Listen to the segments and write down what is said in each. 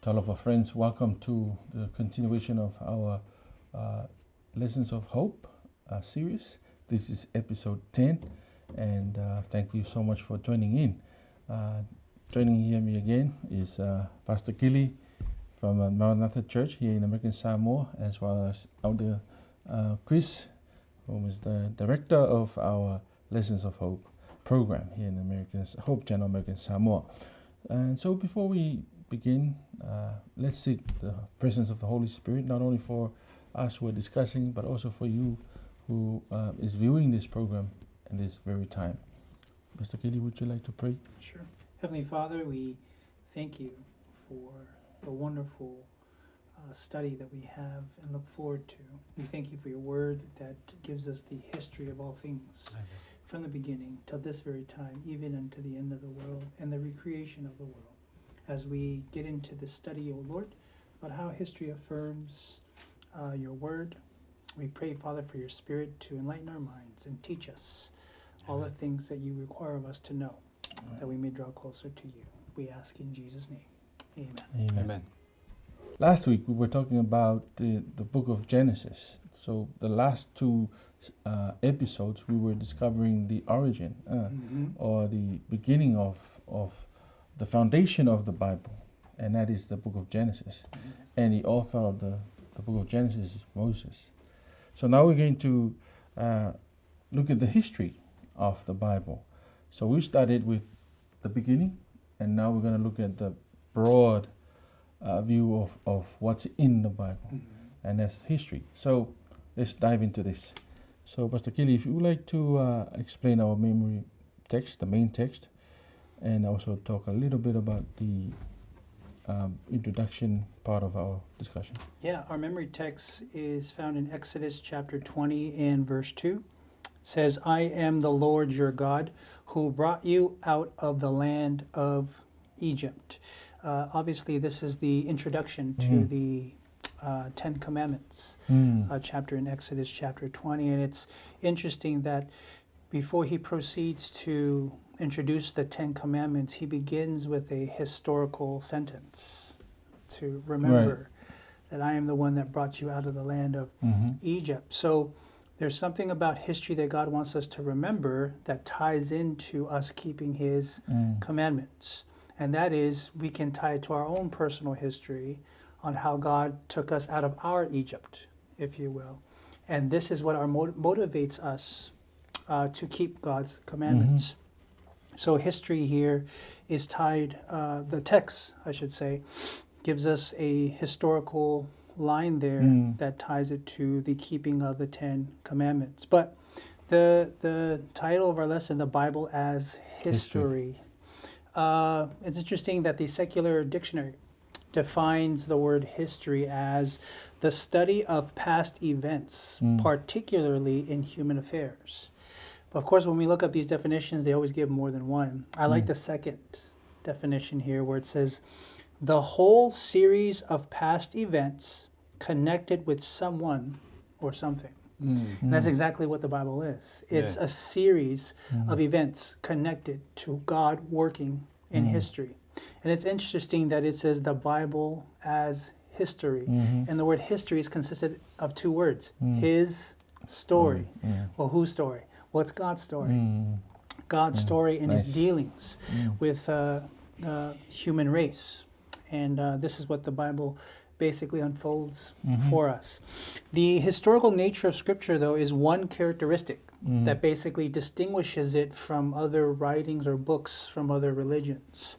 To all of our friends, welcome to the continuation of our Lessons of Hope series. This is episode 10, and thank you so much for joining in. Joining me again is Pastor Gilly from Monarchy Church here in American Samoa, as well as Elder Chris, who is the director of our Lessons of Hope program here in American Hope Channel, American Samoa. And so before we begin, let's seek the presence of the Holy Spirit, not only for us who are discussing, but also for you who is viewing this program in this very time. Mr. Kelly, would you like to pray? Sure. Heavenly Father, we thank you for the wonderful study that we have and look forward to. We thank you for your word that gives us the history of all things. Amen. From the beginning till this very time, even unto the end of the world and the recreation of the world. As we get into this study, O Lord, about how history affirms your word, we pray, Father, for your Spirit to enlighten our minds and teach us all the things that you require of us to know, that we may draw closer to you. We ask in Jesus' name. Amen. Amen. Last week we were talking about the book of Genesis. So the last two episodes we were discovering the origin or the beginning of the foundation of the Bible, and that is the book of Genesis. And the author of the book of Genesis is Moses. So now we're going to look at the history of the Bible. So we started with the beginning, and now we're going to look at the broad view of what's in the Bible, and that's history. So let's dive into this. So Pastor Kelly, if you would like to explain our memory text, the main text, and also talk a little bit about the introduction part of our discussion. Yeah, our memory text is found in Exodus chapter 20 and verse 2. It says, I am the Lord your God who brought you out of the land of Egypt. Obviously, this is the introduction to the Ten Commandments chapter in Exodus chapter 20. And it's interesting that before he proceeds to introduce the Ten Commandments, he begins with a historical sentence to remember that I am the one that brought you out of the land of Egypt. So there's something about history that God wants us to remember that ties into us keeping his commandments. And that is, we can tie it to our own personal history on how God took us out of our Egypt, if you will. And this is what motivates us to keep God's commandments. So history here is tied, the text, I should say, gives us a historical line there that ties it to the keeping of the Ten Commandments. But the title of our lesson, the Bible as History. It's interesting that the secular dictionary defines the word history as the study of past events, particularly in human affairs. But of course, when we look up these definitions, they always give more than one. I like the second definition here, where it says, the whole series of past events connected with someone or something. And that's exactly what the Bible is. It's a series of events connected to God working in history. And it's interesting that it says the Bible as history. And the word history is consisted of two words, his story. Well, whose story? What's God's story? God's story in his dealings with the human race. And this is what the Bible basically unfolds for us. The historical nature of Scripture, though, is one characteristic that basically distinguishes it from other writings or books from other religions.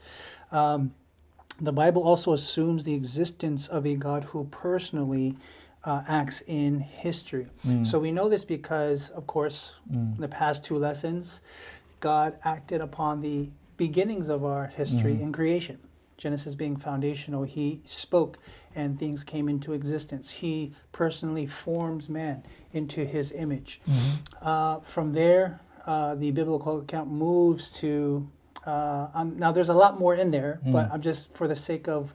The Bible also assumes the existence of a God who personally acts in history. So we know this because, of course, in the past two lessons, God acted upon the beginnings of our history in creation. Genesis being foundational, he spoke and things came into existence. He personally forms man into his image. From there, the biblical account moves to, now there's a lot more in there, but I'm just, for the sake of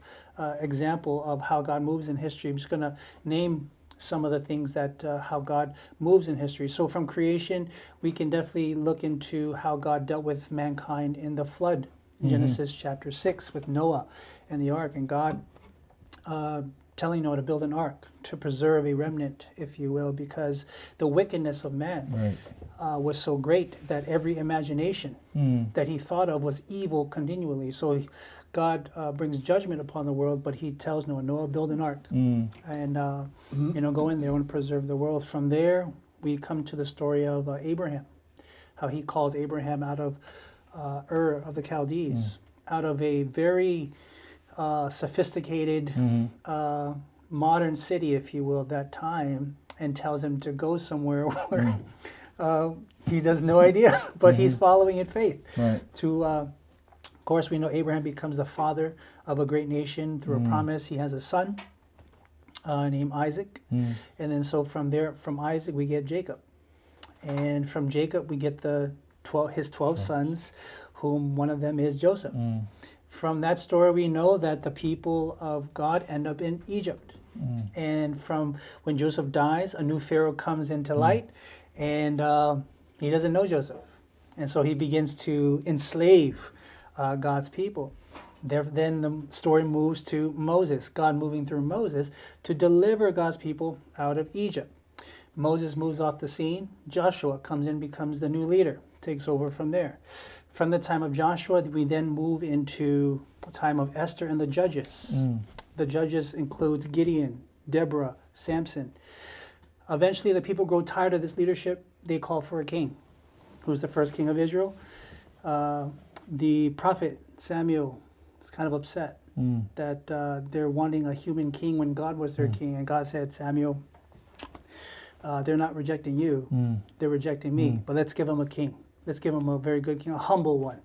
example of how God moves in history, I'm just going to name some of the things that how God moves in history. So from creation, we can definitely look into how God dealt with mankind in the flood. Genesis chapter 6 with Noah and the ark, and God telling Noah to build an ark to preserve a remnant, if you will, because the wickedness of man was so great that every imagination that he thought of was evil continually. So God brings judgment upon the world, but he tells Noah, build an ark and go in there and preserve the world. From there, we come to the story of Abraham, how he calls Abraham out of Ur of the Chaldees, out of a very sophisticated modern city, if you will, at that time, and tells him to go somewhere where he has no idea, but he's following in faith. Of course, we know Abraham becomes the father of a great nation through a promise. He has a son named Isaac, and then so from there, from Isaac, we get Jacob, and from Jacob we get his 12 sons, whom one of them is Joseph. From that story, we know that the people of God end up in Egypt. And from when Joseph dies, a new Pharaoh comes into light, and he doesn't know Joseph. And so he begins to enslave God's people. Then the story moves to Moses, God moving through Moses to deliver God's people out of Egypt. Moses moves off the scene. Joshua comes in, becomes the new leader, takes over from there. From the time of Joshua, we then move into the time of Esther and the judges. The judges includes Gideon, Deborah, Samson. Eventually, the people grow tired of this leadership. They call for a king. Who's the first king of Israel? The prophet Samuel is kind of upset that they're wanting a human king when God was their king. And God said, Samuel, they're not rejecting you. They're rejecting me. But let's give them a king. Let's give him a very good king, a humble one.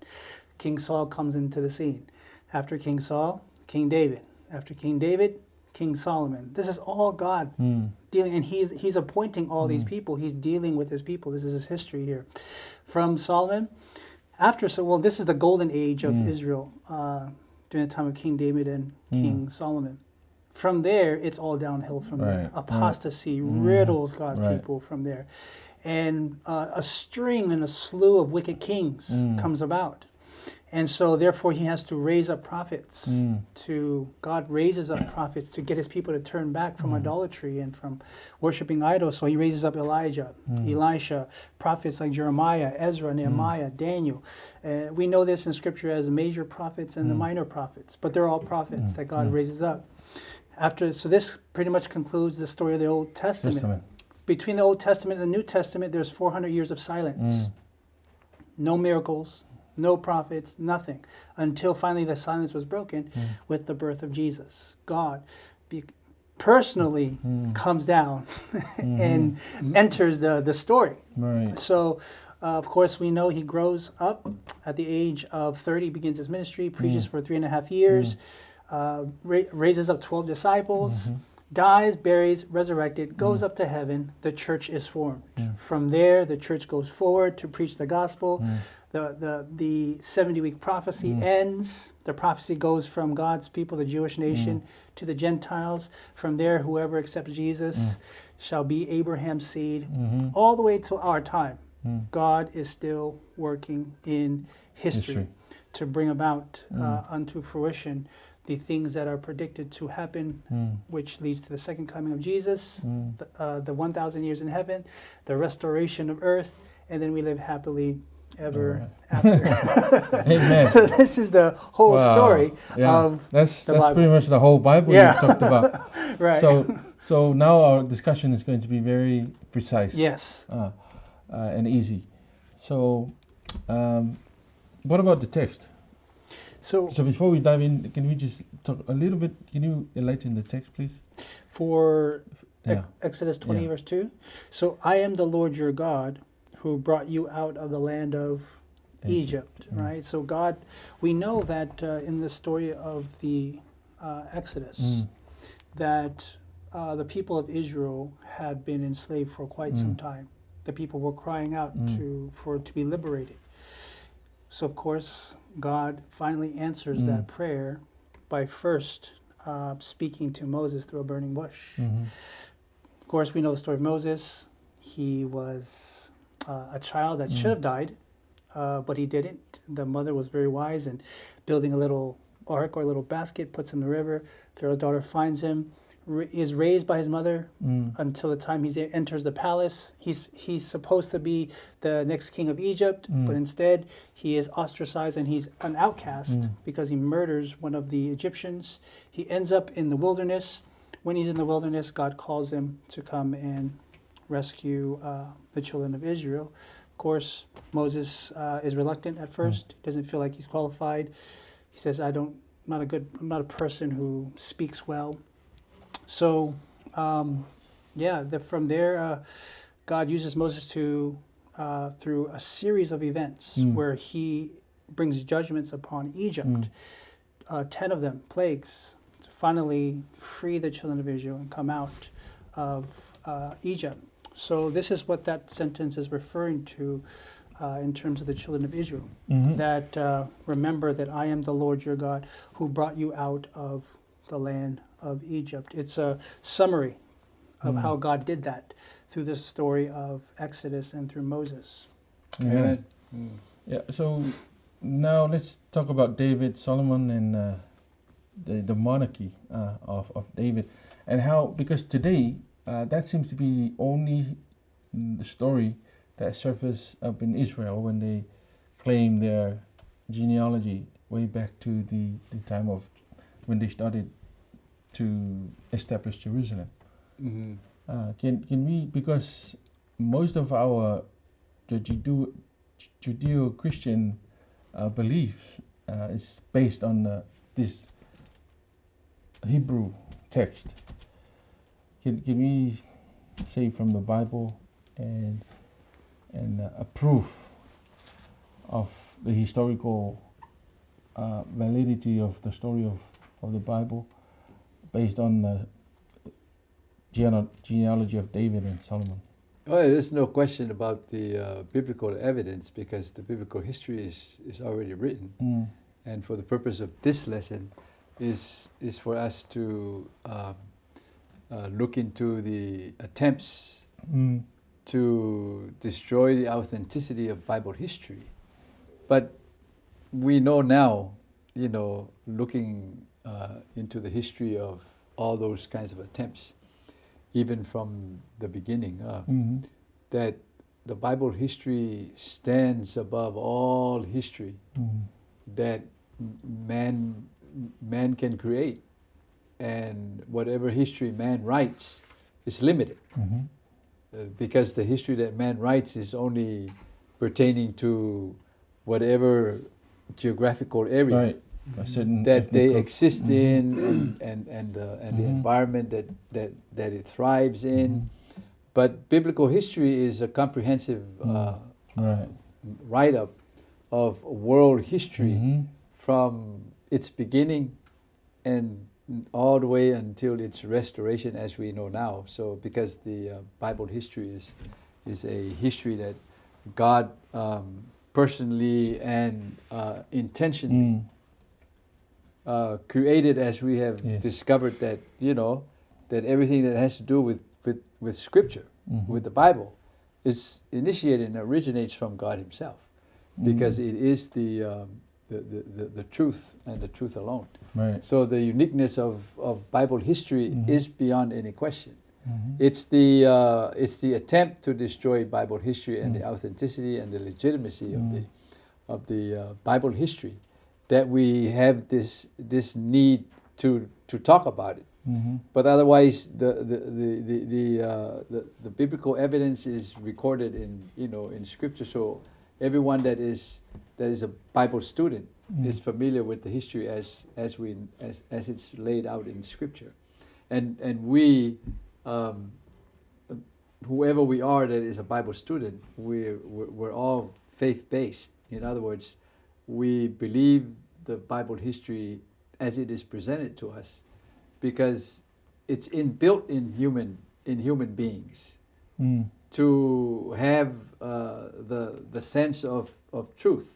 King Saul comes into the scene. After King Saul, King David. After King David, King Solomon. This is all God dealing, and he's appointing all these people. He's dealing with his people. This is his history here. From Solomon, this is the golden age of Israel during the time of King David and King Solomon. From there, it's all downhill from there. Apostasy riddles God's people from there. And a string and a slew of wicked kings comes about. And so therefore he has to raise up prophets. God raises up prophets to get his people to turn back from idolatry and from worshiping idols. So he raises up Elijah, Elisha, prophets like Jeremiah, Ezra, Nehemiah, Daniel. We know this in scripture as the major prophets and the minor prophets, but they're all prophets that God raises up. So this pretty much concludes the story of the Old Testament. Between the Old Testament and the New Testament, there's 400 years of silence. No miracles, no prophets, nothing. Until finally the silence was broken with the birth of Jesus. God personally comes down and enters the story. So, of course, we know he grows up at the age of 30, begins his ministry, preaches for 3.5 years, raises up 12 disciples, dies, buries, resurrected, goes up to heaven, the church is formed. From there, the church goes forward to preach the gospel. The 70-week prophecy ends. The prophecy goes from God's people, the Jewish nation, to the Gentiles. From there, whoever accepts Jesus shall be Abraham's seed. All the way to our time, God is still working in history to bring about unto fruition the things that are predicted to happen, which leads to the second coming of Jesus, the 1,000 years in heaven, the restoration of earth, and then we live happily ever after. Amen. So this is the whole story of that's Bible. pretty much the whole Bible you talked about. Right. So now our discussion is going to be very precise. Yes. And easy. So, what about the text? So before we dive in, can we just talk a little bit? Can you enlighten the text, please? For Exodus 20, verse 2. So I am the Lord your God who brought you out of the land of Egypt, right? So God, we know that in the story of the Exodus, that the people of Israel had been enslaved for quite some time. The people were crying out to be liberated. So of course, God finally answers that prayer by first speaking to Moses through a burning bush. Of course, we know the story of Moses. He was a child that should have died, but he didn't. The mother was very wise and building a little ark or a little basket, puts him in the river. Pharaoh's daughter finds him, is raised by his mother until the time he enters the palace. He's supposed to be the next king of Egypt, but instead he is ostracized and he's an outcast because he murders one of the Egyptians. He ends up in the wilderness. When he's in the wilderness, God calls him to come and rescue the children of Israel. Of course, Moses is reluctant at first. Doesn't feel like he's qualified. He says, I'm not a person who speaks well. So, from there, God uses Moses to, through a series of events where he brings judgments upon Egypt, 10 of them, plagues, to finally free the children of Israel and come out of Egypt. So this is what that sentence is referring to in terms of the children of Israel, that remember that I am the Lord your God who brought you out of the land of Egypt. It's a summary of how God did that through the story of Exodus and through Moses. Amen. Yeah, so now let's talk about David, Solomon, and the monarchy of David, and how, because today that seems to be the only story that surfaced up in Israel when they claim their genealogy way back to the time of when they started to establish Jerusalem. Can we, because most of our Judeo-Christian beliefs is based on this Hebrew text. Can we say from the Bible and a proof of the historical validity of the story of the Bible based on the genealogy of David and Solomon? Well, there's no question about the biblical evidence, because the biblical history is already written. And for the purpose of this lesson is for us to look into the attempts to destroy the authenticity of Bible history. But we know now, looking into the history of all those kinds of attempts, even from the beginning, that the Bible history stands above all history that man can create, and whatever history man writes is limited, because the history that man writes is only pertaining to whatever geographical area. Right. That they exist in, and the environment that it thrives in. But biblical history is a comprehensive write-up of world history from its beginning and all the way until its restoration as we know now. So because the Bible history is a history that God personally and intentionally created, as we have discovered that that everything that has to do with Scripture, with the Bible, is initiated and originates from God Himself, because it is the truth and the truth alone. Right. So the uniqueness of Bible history is beyond any question. It's the attempt to destroy Bible history and the authenticity and the legitimacy of the Bible history that we have this need to talk about it. But otherwise, the biblical evidence is recorded in Scripture. So everyone that is a Bible student is familiar with the history as it's laid out in Scripture, and we, whoever we are that is a Bible student, we're all faith based. In other words, we believe the Bible history as it is presented to us, because it's inbuilt in human beings to have the sense of truth.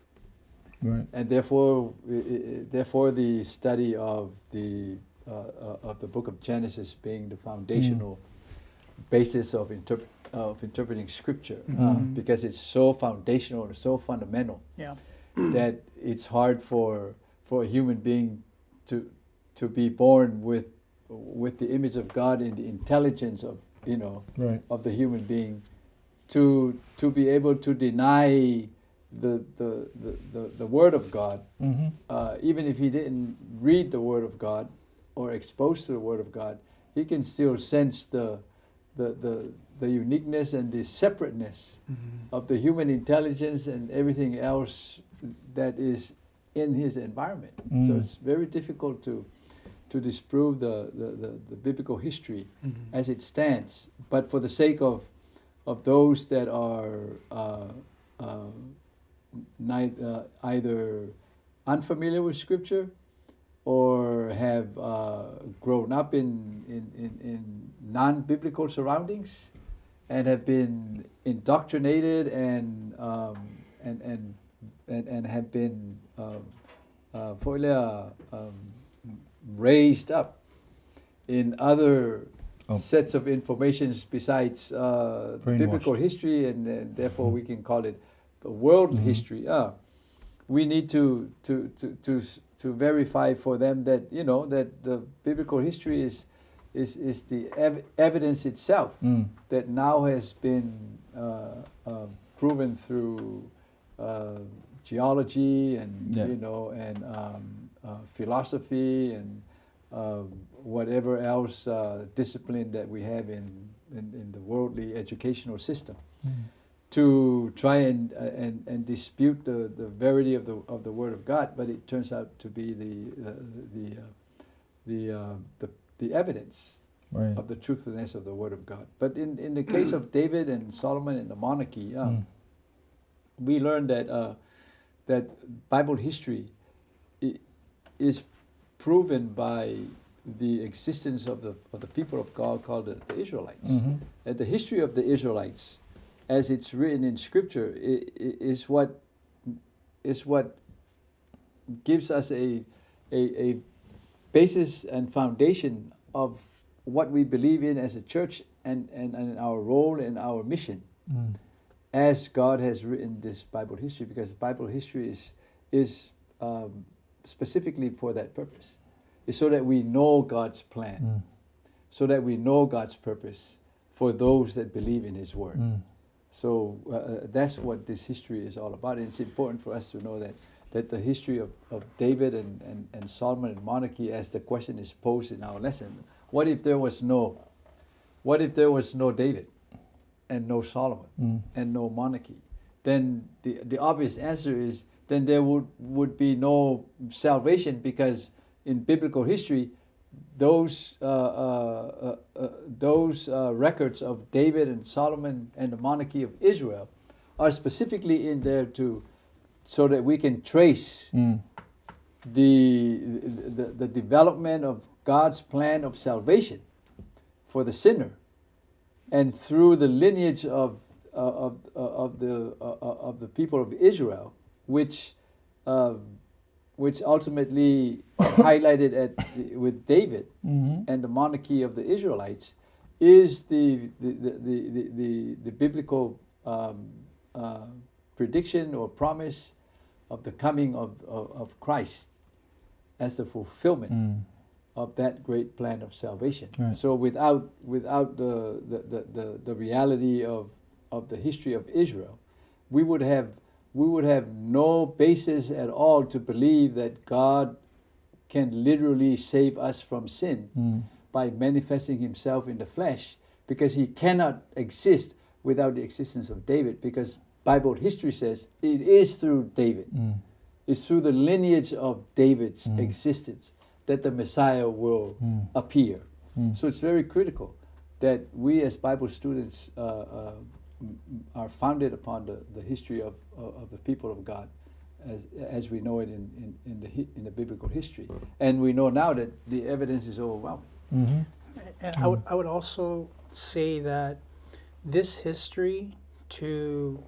Right. And therefore the study of the book of Genesis being the foundational basis of interpreting Scripture, because it's so foundational and so fundamental that it's hard for a human being to be born with the image of God in the intelligence of Right. of the human being, to be able to deny the Word of God, even if he didn't read the Word of God or exposed to the Word of God, he can still sense the uniqueness and the separateness of the human intelligence and everything else that is in his environment. So it's very difficult to disprove the biblical history as it stands. But for the sake of those that are either unfamiliar with Scripture or have grown up in non-biblical surroundings and have been indoctrinated and have been raised up in other sets of informations besides biblical history, and therefore we can call it world history. We need to verify for them that that the biblical history is the evidence itself that now has been proven through geology and philosophy and whatever else discipline that we have in the worldly educational system, to try and dispute the verity of the Word of God. But it turns out to be the evidence of the truthfulness of the Word of God. But in the case of David and Solomon and the monarchy, we learned that Bible history is proven by the existence of the people of God called the Israelites. And the history of the Israelites, as it's written in Scripture, is what gives us a basis and foundation of what we believe in as a church and our role and our mission as God has written this Bible history, because Bible history is specifically for that purpose. It's so that we know God's plan, so that we know God's purpose for those that believe in His Word. So that's what this history is all about. And it's important for us to know that the history of David and Solomon and monarchy, as the question is posed in our lesson, what if there was no David and no Solomon and no monarchy? Then the obvious answer is then there would be no salvation, because in biblical history, those records of David and Solomon and the monarchy of Israel are specifically in there so that we can trace the development of God's plan of salvation for the sinner, and through the lineage of the people of Israel, which ultimately highlighted with David and the monarchy of the Israelites, is the biblical prediction or promise of the coming of Christ as the fulfillment of that great plan of salvation. Right. So without the reality of the history of Israel, we would have no basis at all to believe that God can literally save us from sin by manifesting Himself in the flesh, because He cannot exist without the existence of David, because Bible history says it is through David. It's through the lineage of David's existence that the Messiah will appear. So it's very critical that we as Bible students are founded upon the history of the people of God as we know it in the biblical history. And we know now that the evidence is overwhelming. And I would also say that this history, to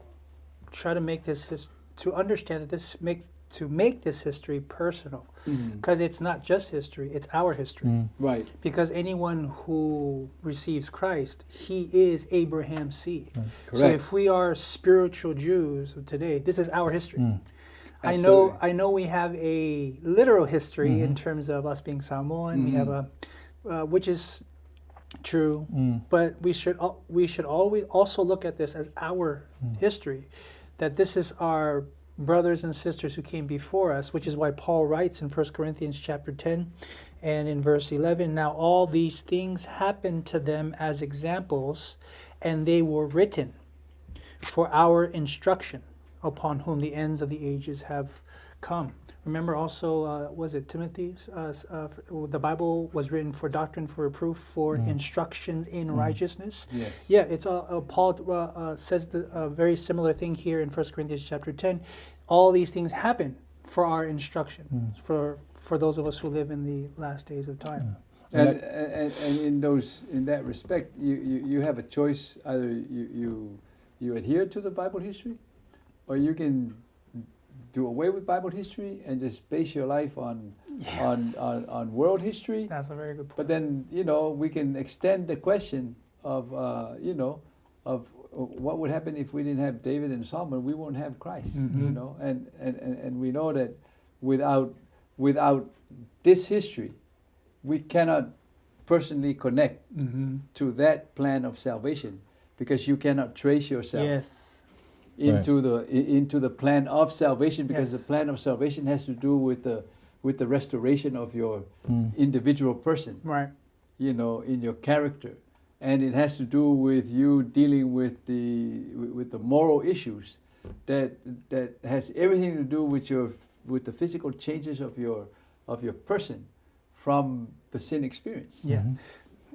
try to make this to understand that to make this history personal, because it's not just history, it's our history. Right. Because anyone who receives Christ, he is Abraham's seed. Correct. So if we are spiritual Jews of today, this is our history. Absolutely. I know we have a literal history in Mhm. terms of us being Samoan. We have a, which is true, Mm. but we should always also look at this as our history, that this is our brothers and sisters who came before us, which is why Paul writes in 1 Corinthians chapter 10 and in verse 11, now all these things happened to them as examples, and they were written for our instruction, upon whom the ends of the ages have come. Remember also, was it Timothy? The Bible was written for doctrine, for reproof, for instructions in righteousness. Yes. Yeah, it's Paul says a very similar thing here in 1 Corinthians chapter 10. All these things happen for our instruction, for those of us who live in the last days of time. And in that respect, you have a choice. Either you adhere to the Bible history, or you can do away with Bible history and just base your life on world history. That's a very good point. But then we can extend the question of of what would happen if we didn't have David and Solomon. We won't have Christ. And we know that without this history, we cannot personally connect to that plan of salvation, because you cannot trace yourself Yes. into the plan of salvation, because Yes. the plan of salvation has to do with the restoration of your individual person, Right. in your character, and it has to do with you dealing with the moral issues that has everything to do with the physical changes of your person from the sin experience. Yeah.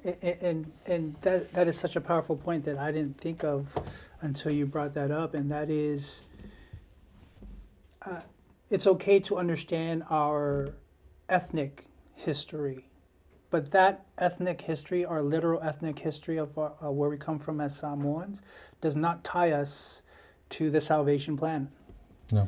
And that is such a powerful point that I didn't think of until you brought that up, and that is, it's okay to understand our ethnic history, but that ethnic history, our literal ethnic history of where we come from as Samoans, does not tie us to the salvation plan. No.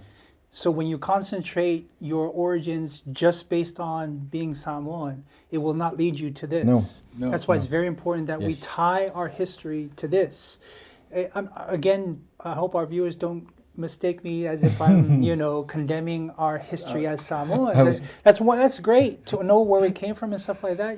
So when you concentrate your origins just based on being Samoan, it will not lead you to this. No. That's why it's very important that we Yes. tie our history to this. Again, I hope our viewers don't mistake me as if I'm, condemning our history as Samoans. That's great to know where we came from and stuff like that,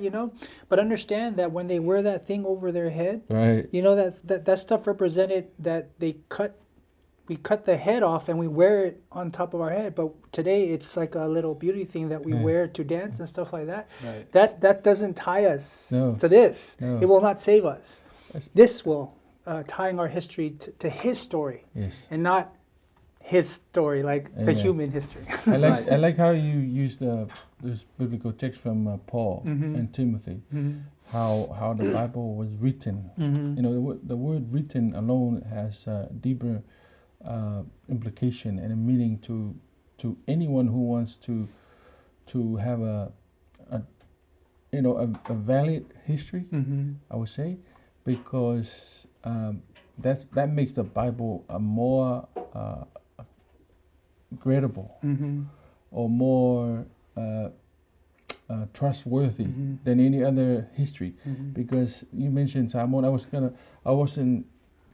But understand that when they wear that thing over their head, Right. that stuff represented that we cut the head off and we wear it on top of our head. But today it's like a little beauty thing that we wear to dance and stuff like that. Right. That doesn't tie us No. to this. No. It will not save us. That's- This will, tying our history to his story Yes. and not his story, like the Amen. human history. Right. I like how you use this biblical text from Paul and Timothy. How the Bible was written. The word written alone has a deeper implication and a meaning to anyone who wants to have a valid history. I would say, because that makes the Bible a more credible or more trustworthy than any other history. Because you mentioned Samoan, I wasn't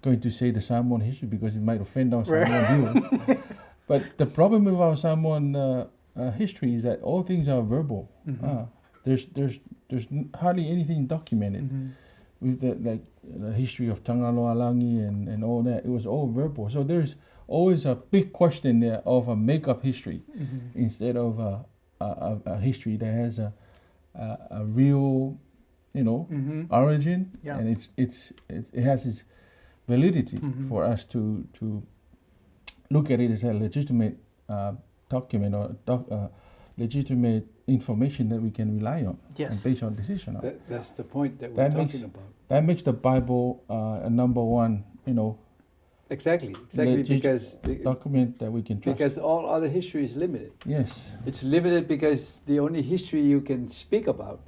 going to say the Samoan history because it might offend our Samoan viewers. But the problem with our Samoan history is that all things are verbal. There's hardly anything documented. With the history of Tangaloalangi and all that, it was all verbal. So there's always a big question there of a make-up history instead of a history that has a real, origin, and it has its validity for us to look at it as a legitimate document or legitimate information that we can rely on and base our decision on. That's the point that we're talking about. That makes the Bible a number one, Exactly, because document that we can trust. because all other history is limited. Yes. It's limited because the only history you can speak about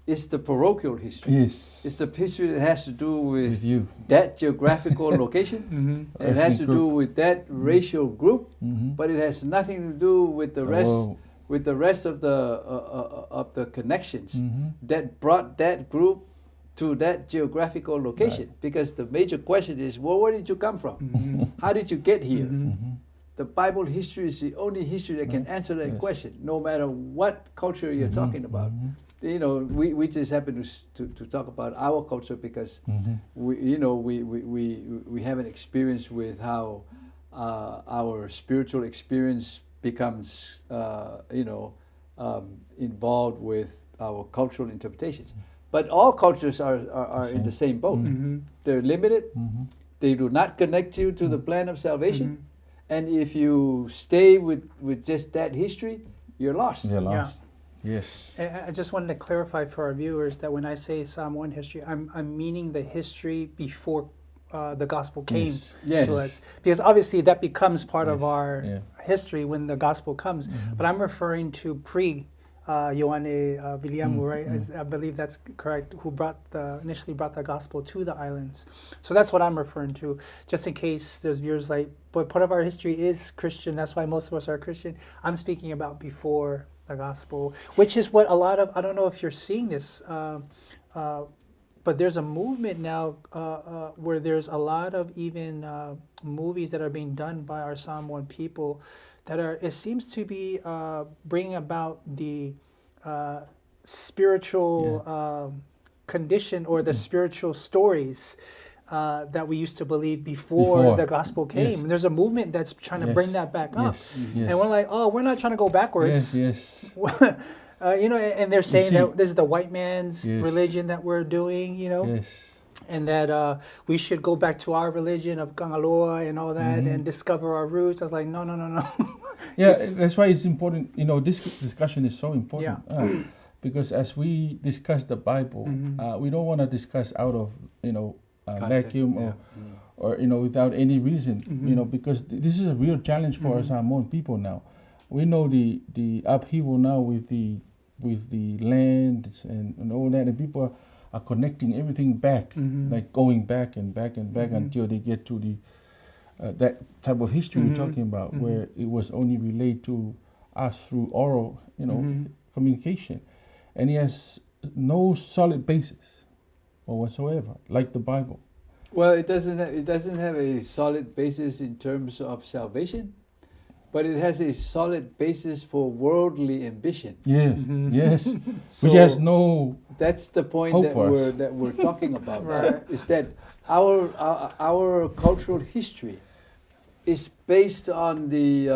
is the parochial history. Yes. It's the history that has to do With you. that geographical location. And it has Ethnic to do group. with that racial group, Mhm. but it has nothing to do with the rest Oh. with the rest of the connections Mhm. that brought that group to that geographical location. Because the major question is, well, where did you come from? How did you get here? the Bible history is the only history that can answer that Yes. question, no matter what culture you're talking about. You know, we just happen to talk about our culture because we have an experience with how our spiritual experience becomes involved with our cultural interpretations. But all cultures are in the same boat. They're limited. They do not connect you to the plan of salvation. And if you stay with just that history, you're lost. You're lost. Yes. And I just wanted to clarify for our viewers that when I say Samoan history, I'm meaning the history before the gospel came Yes. to us. Because obviously that becomes part of Yes. our Yeah. history when the gospel comes. But I'm referring to pre Ioane Viliamu, right? I believe that's correct, who initially brought the gospel to the islands. So that's what I'm referring to, just in case there's viewers like, but part of our history is Christian, that's why most of us are Christian. I'm speaking about before the gospel, which is what a lot of, I don't know if you're seeing this, but there's a movement now where there's a lot of even movies that are being done by our Samoan people that are, it seems to be bringing about the spiritual condition or the spiritual stories that we used to believe before the gospel came. Yes. And there's a movement that's trying to bring that back up. Yes. Yes. And we're like, oh, we're not trying to go backwards. Yes. Yes. And they're saying see- that this is the white man's Yes. religion that we're doing, Yes. and that we should go back to our religion of Kangaloa and all that and discover our roots. I was like, no. Yeah, that's why it's important. This discussion is so important because as we discuss the Bible, we don't want to discuss out of vacuum or without any reason. Because this is a real challenge for us Samoan people now. We know the upheaval now with the land and all that, and people are connecting everything back, like going back and back and back until they get to the that type of history we're talking about, where it was only relayed to us through oral, communication, and it has no solid basis or whatsoever, like the Bible. Well, it doesn't have a solid basis in terms of salvation, but it has a solid basis for worldly ambition. Yes, yes, So which has no. That's the point Hope for us. that we're talking about. Right. Is that our cultural history is based on the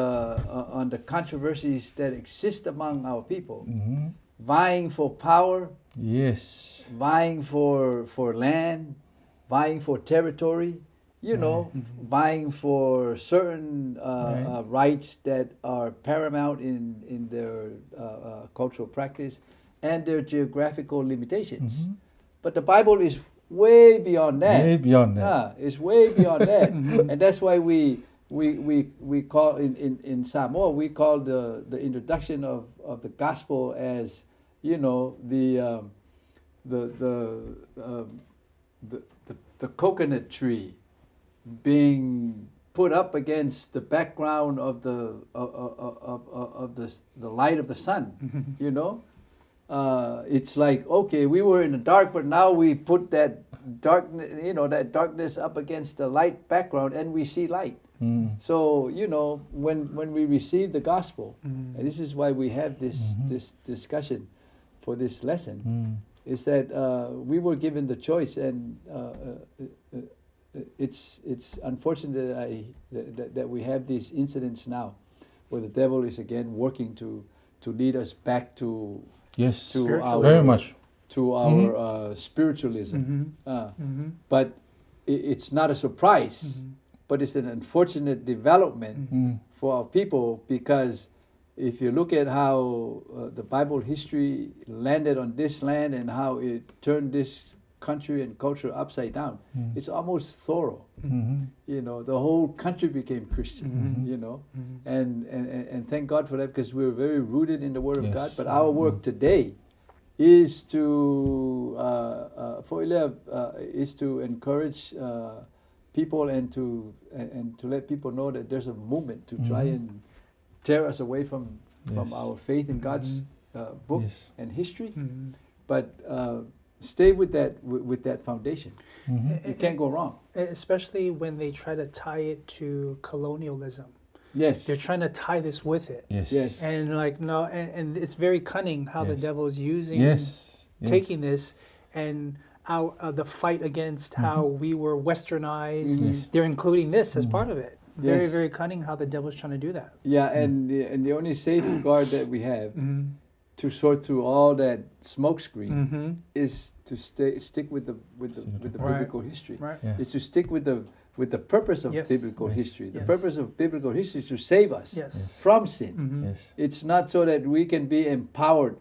controversies that exist among our people, vying for power, Yes. vying for land, vying for territory, vying for certain rights that are paramount in their cultural practice and their geographical limitations. But the Bible is way beyond that. Way beyond that. It's way beyond that. And that's why we call in Samoa, we call the introduction of the gospel as the coconut tree being put up against the background of the light of the sun. It's like, okay, we were in the dark, but now we put that darkness up against the light background, and we see light. So when we receive the gospel, and this is why we have this discussion for this lesson, is that we were given the choice, and it's unfortunate that we have these incidents now, where the devil is again working to lead us back to Yes. our Very much. to our spiritualism. But it's not a surprise, but it's an unfortunate development for our people, because if you look at how the Bible history landed on this land and how it turned this country and culture upside down, it's almost thorough. The whole country became Christian, and thank God for that, because we're very rooted in the Word of God. But our work today is to is to encourage people and to let people know that there's a movement to try and tear us away from our faith in God's book and history, but stay with that foundation. You can't go wrong. Especially when they try to tie it to colonialism. Yes. They're trying to tie this with it. Yes. Yes. And like no, and it's very cunning how the Yes. devil is using Yes. Yes. taking this and the fight against how we were westernized. Yes. They're including this as part of it. Very, Yes. very cunning how the devil's trying to do that. Yeah, and the only safeguard that we have to sort through all that smokescreen is to stick with the Right. biblical history. Right. Yeah. Is to stick with the purpose of Yes. biblical Yes. history. The Yes. purpose of biblical history is to save us Yes. from sin. Yes. It's not so that we can be empowered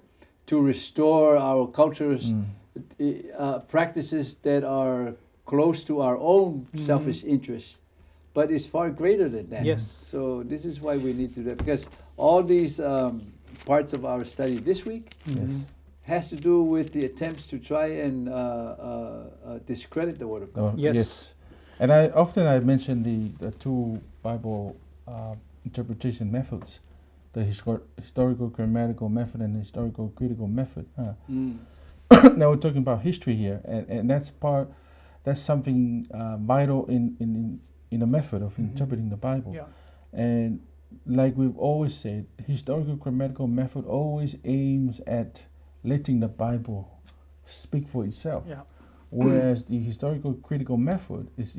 to restore our culture's practices that are close to our own selfish interests, but it's far greater than that. Yes. So this is why we need to do that, because all these parts of our study this week Yes. has to do with the attempts to try and discredit the Word of God. Oh, Yes. And I mentioned the two Bible interpretation methods, the historical grammatical method and the historical critical method. Now we're talking about history here, and that's something vital in a method of interpreting the Bible. Yeah. And like we've always said, historical grammatical method always aims at letting the Bible speak for itself. Yeah. Whereas the historical critical method is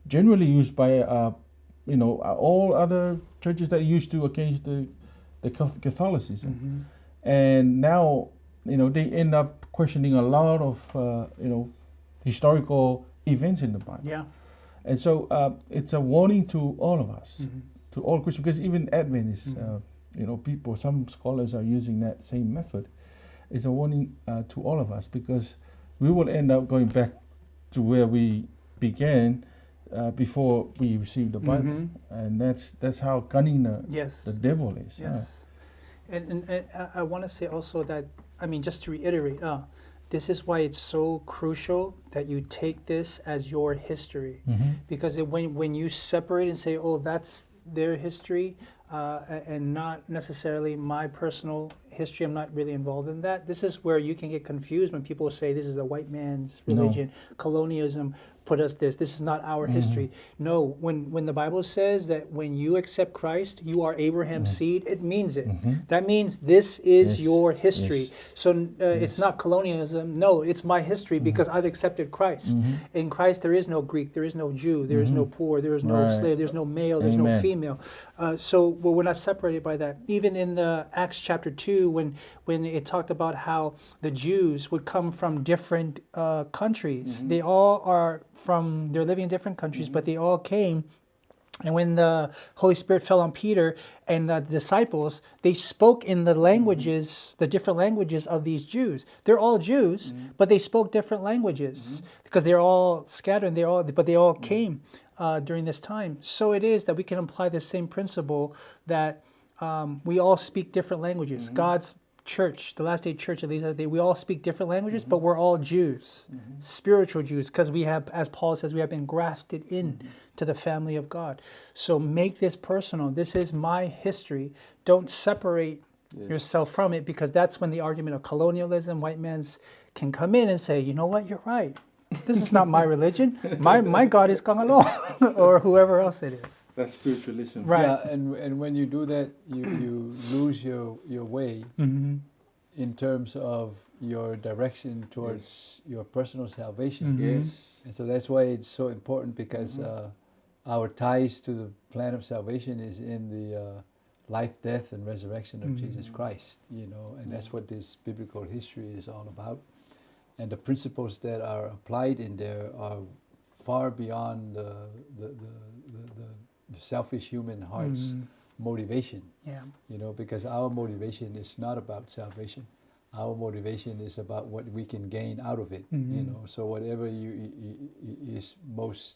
generally used by all other churches that used to against the Catholicism. And now they end up questioning a lot of historical events in the Bible. Yeah. And so it's a warning to all of us, to all Christians, because even Adventists, people, some scholars are using that same method. It's a warning to all of us, because we will end up going back to where we began before we received the Bible, and that's how cunning the devil is. Yes. And I want to say also that, just to reiterate, this is why it's so crucial that you take this as your history. Because when you separate and say, oh, that's their history, and not necessarily my personal history, I'm not really involved in that. This is where you can get confused when people say this is a white man's religion, colonialism put us this is not our history. No, when the Bible says that when you accept Christ, you are Abraham's seed, it means it. That means this is your history. So it's not colonialism. No, it's my history because I've accepted Christ. In Christ, there is no Greek, there is no Jew, there is no poor, there is no slave, there's no male, there's no female. So we're not separated by that. Even in the Acts chapter 2, when it talked about how the Jews would come from different countries, they all they're living in different countries, but they all came. And when the Holy Spirit fell on Peter and the disciples, they spoke in the languages, the different languages of these Jews. They're all Jews, but they spoke different languages because they're all scattered. But they all came during this time. So it is that we can apply the same principle that we all speak different languages. God's church, the last day church, at least we all speak different languages, but we're all Jews, spiritual Jews, because we have, as Paul says, we have been grafted in to the family of God. So make this personal. This is my history. Don't separate yourself from it, because that's when the argument of colonialism, white man's, can come in and say, you know what, you're right. This is not my religion. My God is Kangalo, or whoever else it is. That's spiritualism. Right. Yeah, and when you do that, you lose your way in terms of your direction towards your personal salvation. Yes. And so that's why it's so important, because our ties to the plan of salvation is in the life, death, and resurrection of Jesus Christ. And that's what this biblical history is all about. And the principles that are applied in there are far beyond the selfish human heart's motivation. Yeah. Because our motivation is not about salvation. Our motivation is about what we can gain out of it. So whatever is most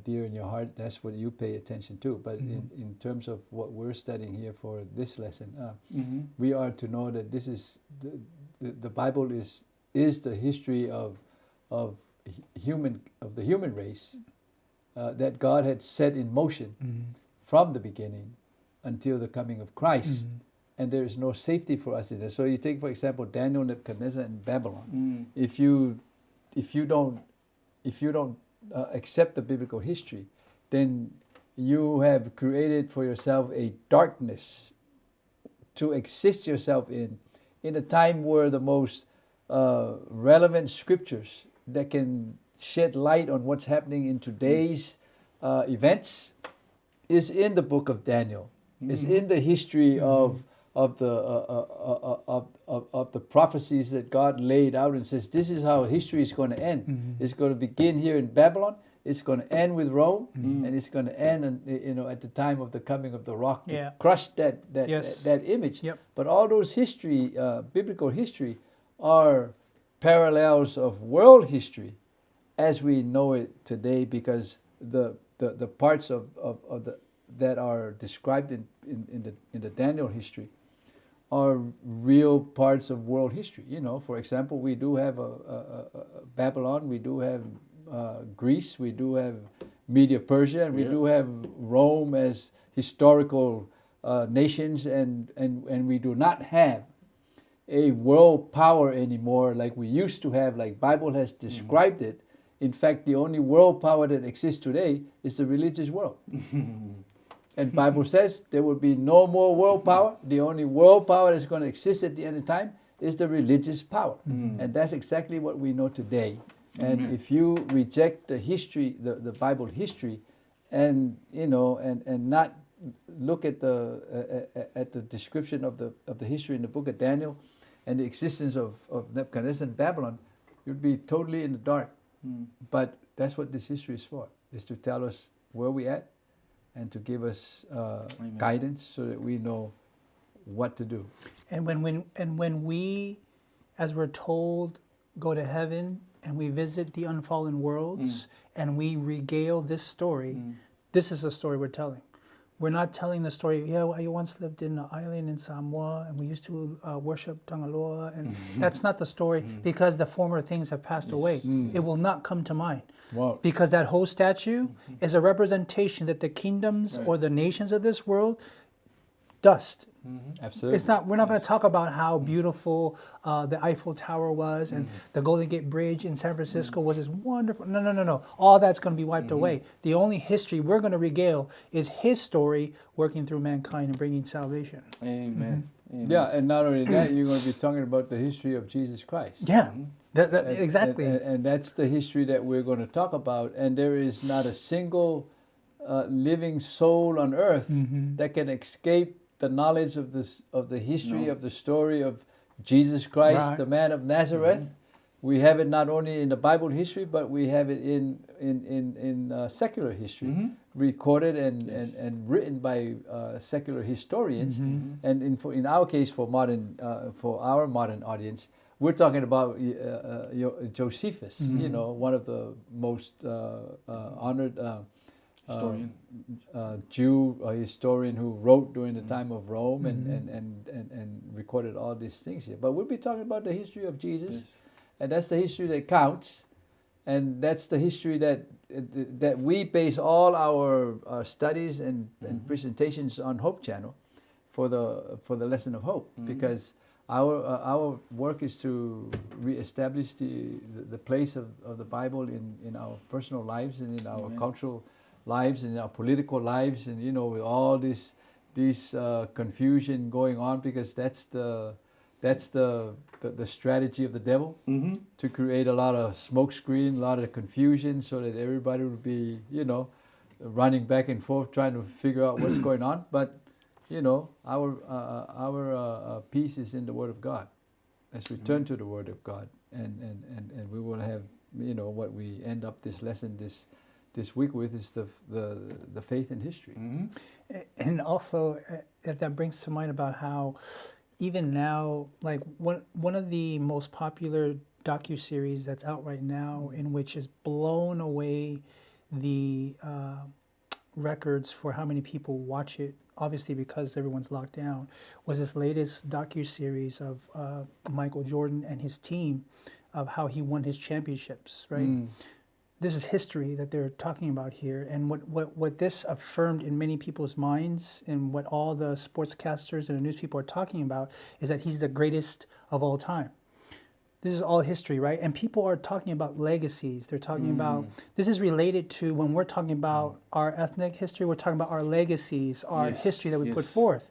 dear in your heart, that's what you pay attention to. But in terms of what we're studying here for this lesson, we are to know that this is the Bible is the history of the human race that God had set in motion from the beginning until the coming of Christ, and there is no safety for us in it. So you take, for example, Daniel, Nebuchadnezzar, and Babylon. If you don't accept the biblical history, then you have created for yourself a darkness to exist yourself in a time where the most relevant scriptures that can shed light on what's happening in today's events is in the book of Daniel. It's in the history of the prophecies that God laid out and says this is how history is going to end. It's going to begin here in Babylon. It's going to end with Rome, and it's going to end, at the time of the coming of the rock to crush that image. Yep. But all those history, biblical history, are parallels of world history as we know it today, because the parts of the that are described in the Daniel history are real parts of world history. For example, we do have a Babylon, we do have Greece, we do have Media Persia, and we do have Rome as historical nations, and we do not have a world power anymore like we used to have, like Bible has described it. In fact, the only world power that exists today is the religious world. And Bible says there will be no more world power. The only world power that's going to exist at the end of time is the religious power. And that's exactly what we know today. And if you reject the history, the Bible history, and not look at the description of the history in the book of Daniel and the existence of Nebuchadnezzar and Babylon, you'd be totally in the dark. But that's what this history is for, is to tell us where we're at and to give us guidance so that we know what to do. And when we, as we're told, go to heaven and we visit the unfallen worlds and we regale this story, this is the story we're telling. We're not telling the story, I once lived in an island in Samoa and we used to worship Tangaloa. And that's not the story, because the former things have passed away. It will not come to mind. Wow. Because that whole statue is a representation that the kingdoms or the nations of this world, dust. Absolutely. It's not. We're not going to talk about how beautiful the Eiffel Tower was and the Golden Gate Bridge in San Francisco was this wonderful. No. All that's going to be wiped away. The only history we're going to regale is His story working through mankind and bringing salvation. Amen. Amen. Yeah, and not only that, you're going to be talking about the history of Jesus Christ. Yeah, exactly. And that's the history that we're going to talk about. And there is not a single living soul on earth that can escape the knowledge of the history of the story of Jesus Christ, the man of Nazareth. We have it not only in the Bible history, but we have it in secular history, recorded and written by secular historians. And in our case, for our modern audience, we're talking about Josephus, one of the most honored Jew historian who wrote during the time of Rome and recorded all these things here. But we'll be talking about the history of Jesus, and that's the history that counts, and that's the history that we base all our studies and presentations on Hope Channel for the lesson of hope, because our work is to reestablish the place of the Bible in our personal lives and in our cultural lives and in our political lives, and with all this confusion going on, because that's the strategy of the devil, to create a lot of smoke screen, a lot of confusion, so that everybody would be running back and forth trying to figure out what's going on. But our peace is in the Word of God. Let's return to the Word of God, and we will have what we end up this lesson this week with is the faith in history. And also that brings to mind about how even now, like one of the most popular docuseries that's out right now, in which has blown away the records for how many people watch it, obviously because everyone's locked down, was this latest docuseries of Michael Jordan and his team, of how he won his championships, right? This is history that they're talking about here, and what this affirmed in many people's minds, and what all the sportscasters and the news people are talking about, is that he's the greatest of all time. This is all history, right? And people are talking about legacies. They're talking about, this is related to when we're talking about our ethnic history, we're talking about our legacies, our Yes, history that we put yes. forth.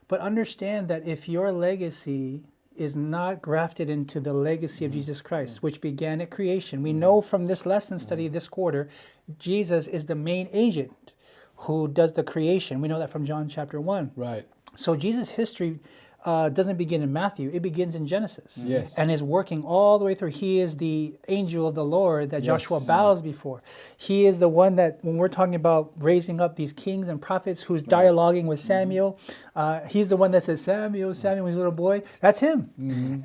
But understand that if your legacy is not grafted into the legacy of Jesus Christ, which began at creation, we know from this lesson study this quarter, Jesus is the main agent who does the creation. We know that from John chapter 1. Right. So Jesus' history doesn't begin in Matthew, it begins in Genesis. Yes. And is working all the way through. He is the angel of the Lord that Joshua bows before. He is the one that, when we're talking about raising up these kings and prophets who's dialoguing with Samuel, he's the one that says, Samuel, Samuel, his little boy. That's him.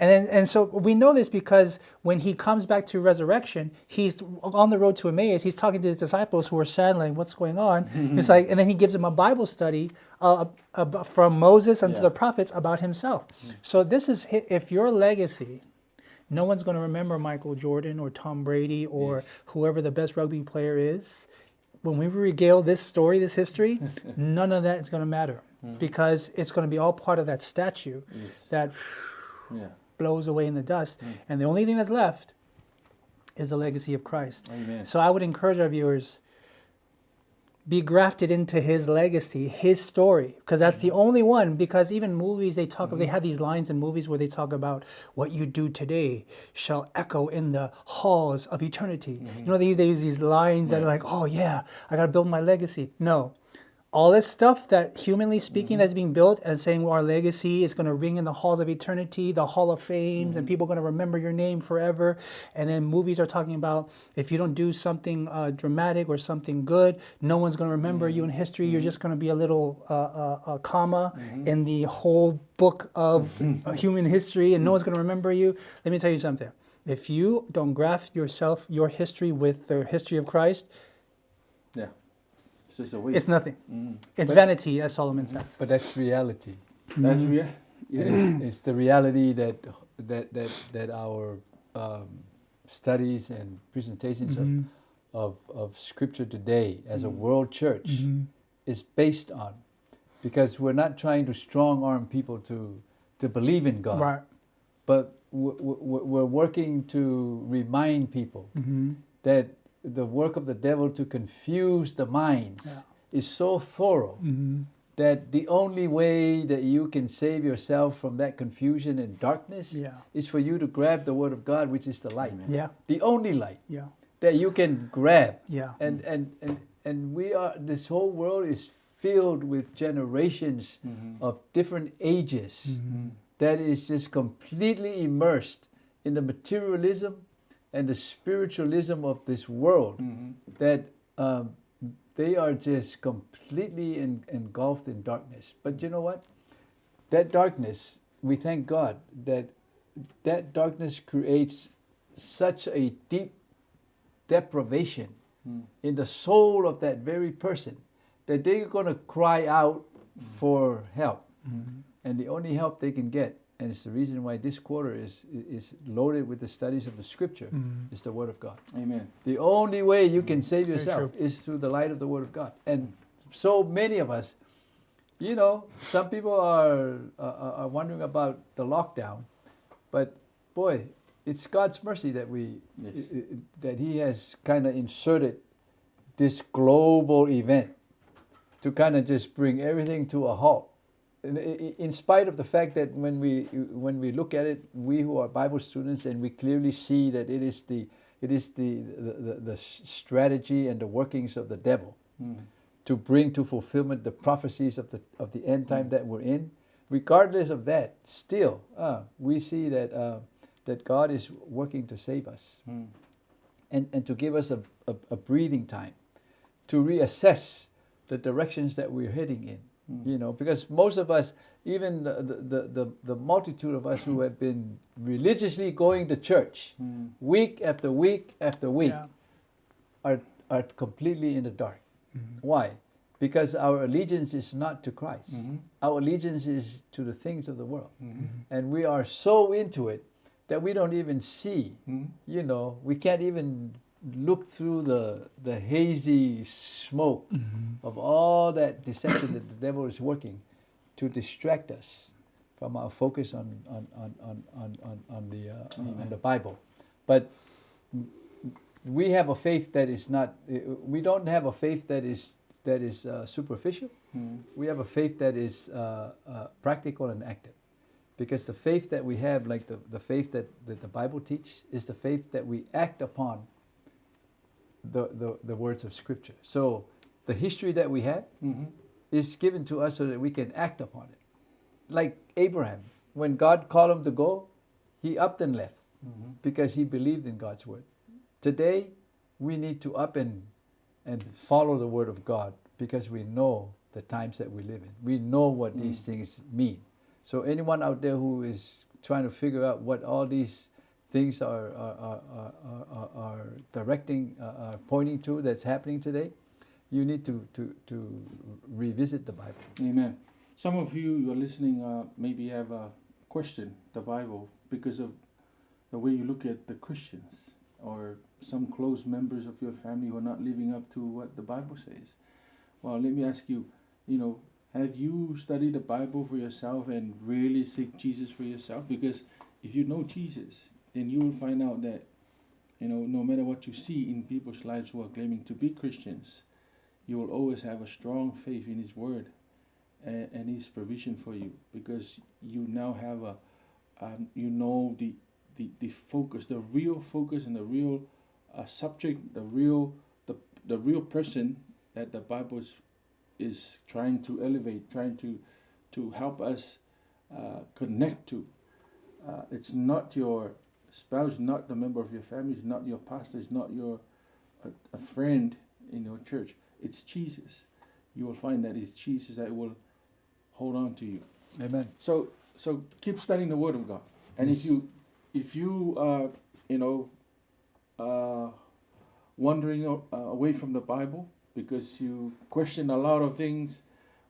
And so we know this because when he comes back to resurrection, he's on the road to Emmaus. He's talking to his disciples who are sad, like, what's going on? It's like, and then he gives them a Bible study from Moses unto the prophets about himself. So this is, if your legacy, no one's going to remember Michael Jordan or Tom Brady or whoever the best rugby player is. When we regale this story, this history, none of that is going to matter because it's going to be all part of that statue that blows away in the dust. And the only thing that's left is the legacy of Christ. Amen. So I would encourage our viewers, be grafted into his legacy, his story, because that's the only one. Because even movies, they have these lines in movies where they talk about what you do today shall echo in the halls of eternity. You know, they use these lines that are like, oh yeah, I got to build my legacy. No. All this stuff that, humanly speaking, that's being built and saying, well, our legacy is going to ring in the halls of eternity, the hall of fames, and people are going to remember your name forever. And then movies are talking about if you don't do something dramatic or something good, no one's going to remember you in history. You're just going to be a little comma in the whole book of human history, and no one's going to remember you. Let me tell you something. If you don't graft your history with the history of Christ, It's just a waste. it's nothing. It's vanity, as Solomon says. But that's reality. That's real. It's the reality that our studies and presentations of Scripture today as a world church is based on, because we're not trying to strong arm people to believe in God, Right. but we're working to remind people that the work of the devil to confuse the minds is so thorough that the only way that you can save yourself from that confusion and darkness is for you to grab the Word of God, which is the light. Yeah. The only light Yeah. that you can grab. Yeah. And we are, this whole world is filled with generations of different ages that is just completely immersed in the materialism and the spiritualism of this world, that they are just completely engulfed in darkness. But you know what? That darkness, we thank God that darkness creates such a deep deprivation in the soul of that very person that they're going to cry out for help. And the only help they can get, and it's the reason why this quarter is loaded with the studies of the Scripture, is the Word of God. Amen. The only way you can save Very yourself true. is through the light of the Word of God. And so many of us, you know, some people are wondering about the lockdown, but boy, it's God's mercy that that He has kind of inserted this global event to kind of just bring everything to a halt. In spite of the fact that when we look at it, we who are Bible students, and we clearly see that it is the strategy and the workings of the devil to bring to fulfillment the prophecies of the end time that we're in. Regardless of that, still we see that God is working to save us and to give us a breathing time to reassess the directions that we're heading in. You know, because most of us, even the multitude of us who have been religiously going to church week after week after week are completely in the dark. Why? Because our allegiance is not to Christ. Our allegiance is to the things of the world. And we are so into it that we don't even see, you know, we can't even look through the hazy smoke of all that deception that the devil is working to distract us from our focus on the Bible. But we have a faith that is not. We don't have a faith that is superficial. We have a faith that is practical and active. Because the faith that we have, like the faith that the Bible teaches, is the faith that we act upon the words of Scripture. So the history that we have is given to us so that we can act upon it. Like Abraham, when God called him to go, he upped and left because he believed in God's word. Today, we need to up and follow the word of God because we know the times that we live in. We know what these things mean. So anyone out there who is trying to figure out what all these things are directing, pointing to that's happening today, you need to revisit the Bible. Amen. Some of you are listening maybe have a question the Bible because of the way you look at the Christians or some close members of your family who are not living up to what the Bible says. Well, let me ask you, have you studied the Bible for yourself and really seek Jesus for yourself? Because if you know Jesus, then you will find out that, no matter what you see in people's lives who are claiming to be Christians, you will always have a strong faith in His Word and His provision for you, because you now have the focus, the real focus, and the real subject, the real person that the Bible is trying to elevate, trying to help us connect to. It's not your spouse, not the member of your family, it's not your pastor, it's not a friend in your church. It's Jesus. You will find that it's Jesus that will hold on to you. Amen. So keep studying the Word of God. And Yes. if you are wandering away from the Bible because you question a lot of things,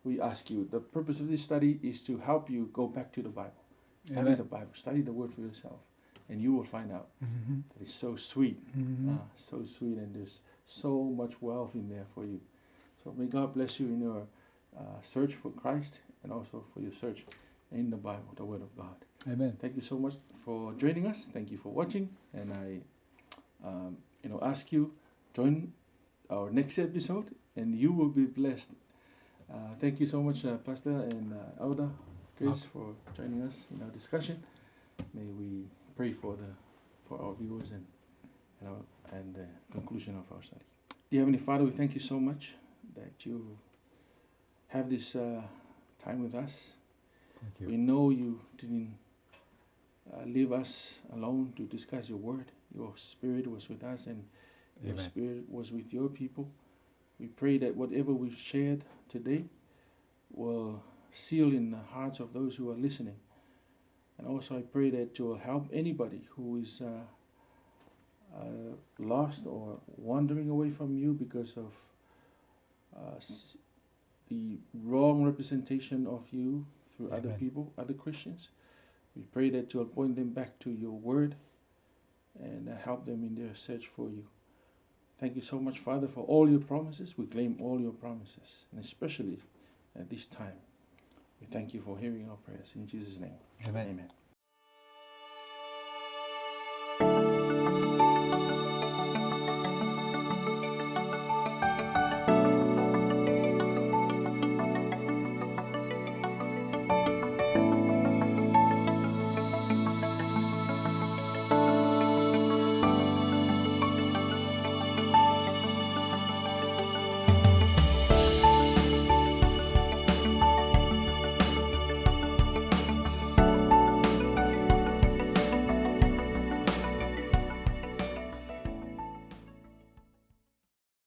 we ask you. The purpose of this study is to help you go back to the Bible. Study Amen. the Bible. Study the Word for yourself, and you will find out that it's so sweet, so sweet, and there's so much wealth in there for you. So may God bless you in your search for Christ, and also for your search in the Bible, the Word of God. Amen. Thank you so much for joining us. Thank you for watching, and I, ask you join our next episode, and you will be blessed. Thank you so much, Pastor and Elder Chris, for joining us in our discussion. May we pray for our viewers and the conclusion of our study. Dear Heavenly Father, we thank you so much that you have this time with us. Thank you. We know you didn't leave us alone to discuss your word. Your spirit was with us, and your Amen. spirit was with your people. We pray that whatever we've shared today will seal in the hearts of those who are listening. And also I pray that you will help anybody who is lost or wandering away from you because of the wrong representation of you through other Amen. people, other Christians. We pray that you'll point them back to your word and help them in their search for you. Thank you so much, Father, for all your promises. We claim all your promises, and especially at this time. We thank you for hearing our prayers. In Jesus' name, Amen. amen.